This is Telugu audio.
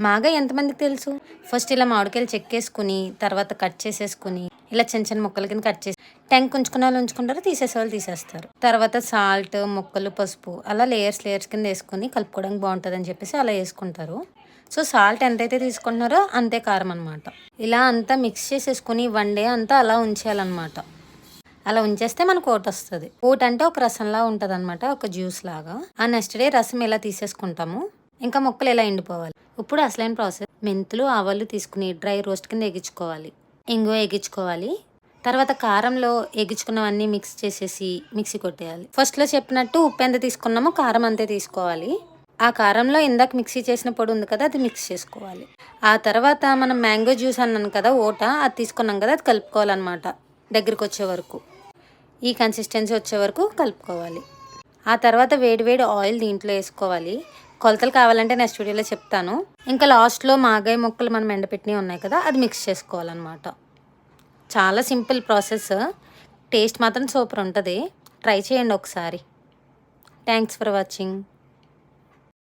మాగాయ ఎంతమందికి తెలుసు? ఫస్ట్ ఇలా మామిడికాయలు చెక్కేసుకుని, తర్వాత కట్ చేసేసుకుని, ఇలా చిన్న చిన్న ముక్కల కింద కట్ చేసి ట్యాంక్ ఉంచుకునే వాళ్ళు ఉంచుకుంటారు, తీసేసేవాళ్ళు తీసేస్తారు. తర్వాత సాల్ట్, ముక్కలు, పసుపు అలా లేయర్స్ కింద వేసుకొని కలుపుకోవడానికి బాగుంటుందని చెప్పేసి అలా వేసుకుంటారు. సో సాల్ట్ ఎంతైతే తీసుకుంటున్నారో అంతే కారం అనమాట. ఇలా అంతా మిక్స్ చేసేసుకుని 1 డే అంతా అలా ఉంచేయాలన్నమాట. అలా ఉంచేస్తే మనకు ఓట్ వస్తుంది. ఓట్ అంటే ఒక రసంలా ఉంటుంది అనమాట, ఒక జ్యూస్ లాగా. ఆ నెక్స్ట్ డే రసం ఇలా తీసేసుకుంటాము. ఇంకా ముక్కలు ఇలా ఎండిపోవాలి. ఇప్పుడు అసలైన ప్రాసెస్, మెంతులు, ఆవాలు తీసుకుని డ్రై రోస్ట్ కింద ఎగించుకోవాలి. ఇంగువ ఎగించుకోవాలి. తర్వాత కారంలో ఎగించుకున్నవన్నీ మిక్స్ చేసేసి మిక్సీ కొట్టేయాలి. ఫస్ట్లో చెప్పినట్టు ఉప్పు ఎంత తీసుకున్నామో కారం అంతే తీసుకోవాలి. ఆ కారంలో ఇందాక మిక్సీ చేసిన పొడి ఉంది కదా, అది మిక్స్ చేసుకోవాలి. ఆ తర్వాత మనం మ్యాంగో జ్యూస్ అన్నాను కదా, ఓట అది తీసుకున్నాం కదా, అది కలుపుకోవాలన్నమాట. దగ్గరికి వచ్చే వరకు, ఈ కన్సిస్టెన్సీ వచ్చే వరకు కలుపుకోవాలి. ఆ తర్వాత వేడి ఆయిల్ దీంట్లో వేసుకోవాలి. కొలతలు కావాలంటే నెక్స్ట్ వీడియోలో చెప్తాను. ఇంకా లాస్ట్లో మాగాయ ముక్కలు మనం ఎండపెట్టినవి ఉన్నాయి కదా, అది మిక్స్ చేసుకోవాలన్నమాట. చాలా సింపుల్ ప్రాసెస్. టేస్ట్ మాత్రం సూపర్ ఉంటుంది. ట్రై చేయండి ఒకసారి. Thanks for watching.